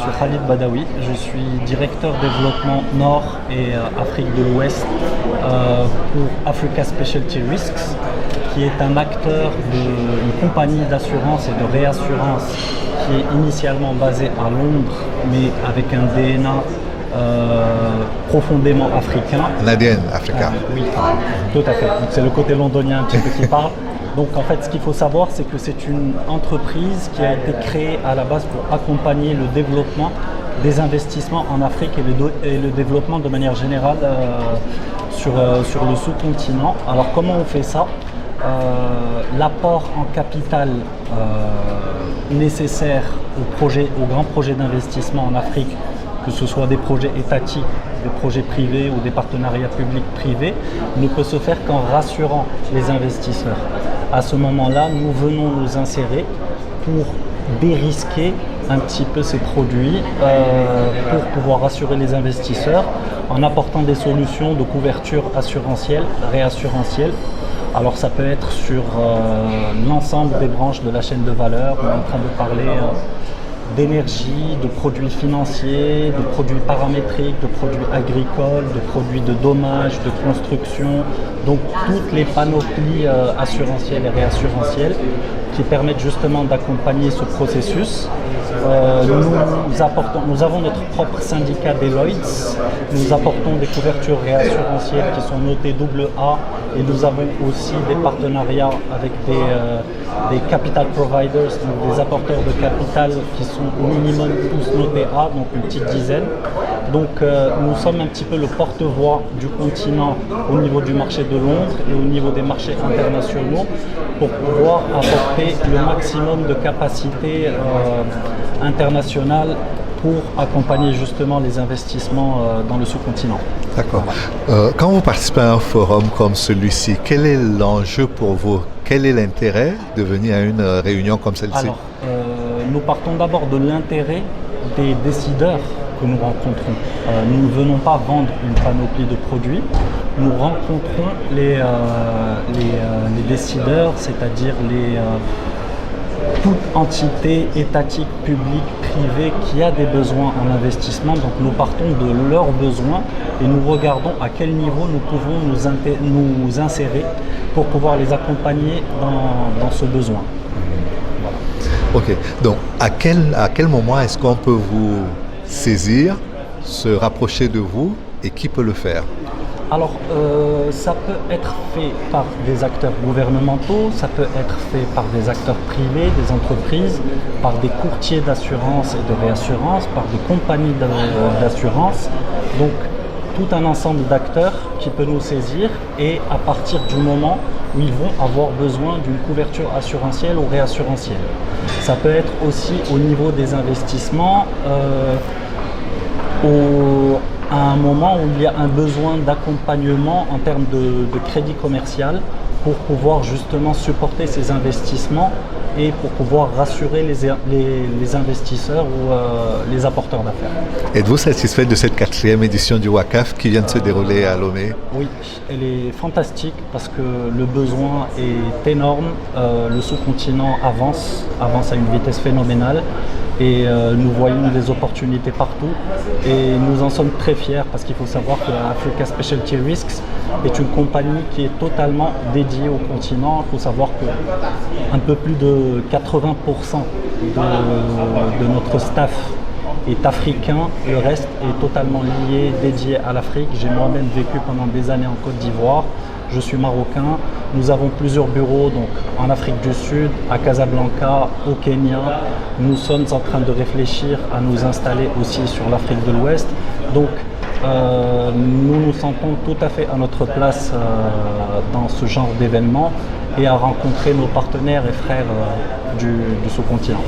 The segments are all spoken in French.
suis Khalid Badawi, je suis directeur développement Nord et Afrique de l'Ouest pour Africa Specialty Risks, qui est un acteur d'une compagnie d'assurance et de réassurance qui est initialement basée à Londres, mais avec un DNA profondément africain. Un ADN africain. Oui, tout à fait. Donc, c'est le côté londonien un petit peu qui parle. Donc en fait, ce qu'il faut savoir, c'est que c'est une entreprise qui a été créée à la base pour accompagner le développement des investissements en Afrique et le développement de manière générale sur le sous-continent. Alors comment on fait ça? L'apport en capital nécessaire aux grands projets d'investissement en Afrique, que ce soit des projets étatiques, des projets privés ou des partenariats publics-privés, ne peut se faire qu'en rassurant les investisseurs. À ce moment-là, nous venons nous insérer pour dérisquer un petit peu ces produits pour pouvoir rassurer les investisseurs en apportant des solutions de couverture assurantielle, réassurantielle. Alors ça peut être sur l'ensemble des branches de la chaîne de valeur. On est en train de parler d'énergie, de produits financiers, de produits paramétriques, de produits agricoles, de produits de dommages, de construction, donc toutes les panoplies assurantielles et réassurantielles qui permettent justement d'accompagner ce processus. Nous avons notre propre syndicat Deloitte, nous apportons des couvertures réassurantielles qui sont notées AA et nous avons aussi des partenariats avec des capital providers, donc des apporteurs de capital qui sont au minimum tous notés A, donc une petite dizaine. Donc nous sommes un petit peu le porte-voix du continent au niveau du marché de Londres et au niveau des marchés internationaux pour pouvoir apporter le maximum de capacité internationale pour accompagner justement les investissements dans le sous-continent. D'accord. Quand vous participez à un forum comme celui-ci, quel est l'enjeu pour vous? Quel est l'intérêt de venir à une réunion comme celle-ci? Alors, nous partons d'abord de l'intérêt des décideurs que nous rencontrons. Nous ne venons pas vendre une panoplie de produits, nous rencontrons les décideurs, c'est-à-dire toute entité étatique, publique, privée qui a des besoins en investissement. Donc nous partons de leurs besoins et nous regardons à quel niveau nous pouvons nous insérer pour pouvoir les accompagner dans ce besoin. Voilà. Ok, donc à quel moment est-ce qu'on peut vous saisir, se rapprocher de vous et qui peut le faire? Alors, ça peut être fait par des acteurs gouvernementaux, ça peut être fait par des acteurs privés, des entreprises, par des courtiers d'assurance et de réassurance, par des compagnies d'assurance. Donc, tout un ensemble d'acteurs qui peut nous saisir et à partir du moment où ils vont avoir besoin d'une couverture assurantielle ou réassurantielle. Ça peut être aussi au niveau des investissements, à un moment où il y a un besoin d'accompagnement en termes de crédit commercial pour pouvoir justement supporter ces investissements et pour pouvoir rassurer les investisseurs ou les apporteurs d'affaires. Êtes-vous satisfait de cette 4e édition du WACAF qui vient de se dérouler à Lomé? Oui, elle est fantastique parce que le besoin est énorme, le sous-continent avance à une vitesse phénoménale. Et nous voyons des opportunités partout et nous en sommes très fiers parce qu'il faut savoir que Africa Specialty Risks est une compagnie qui est totalement dédiée au continent. Il faut savoir qu'un peu plus de 80% de notre staff est africain, le reste est totalement lié, dédié à l'Afrique. J'ai moi-même vécu pendant des années en Côte d'Ivoire. Je suis marocain. Nous avons plusieurs bureaux donc, en Afrique du Sud, à Casablanca, au Kenya. Nous sommes en train de réfléchir à nous installer aussi sur l'Afrique de l'Ouest. Donc nous nous sentons tout à fait à notre place dans ce genre d'événement et à rencontrer nos partenaires et frères du sous-continent.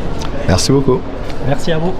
Merci beaucoup. Merci à vous.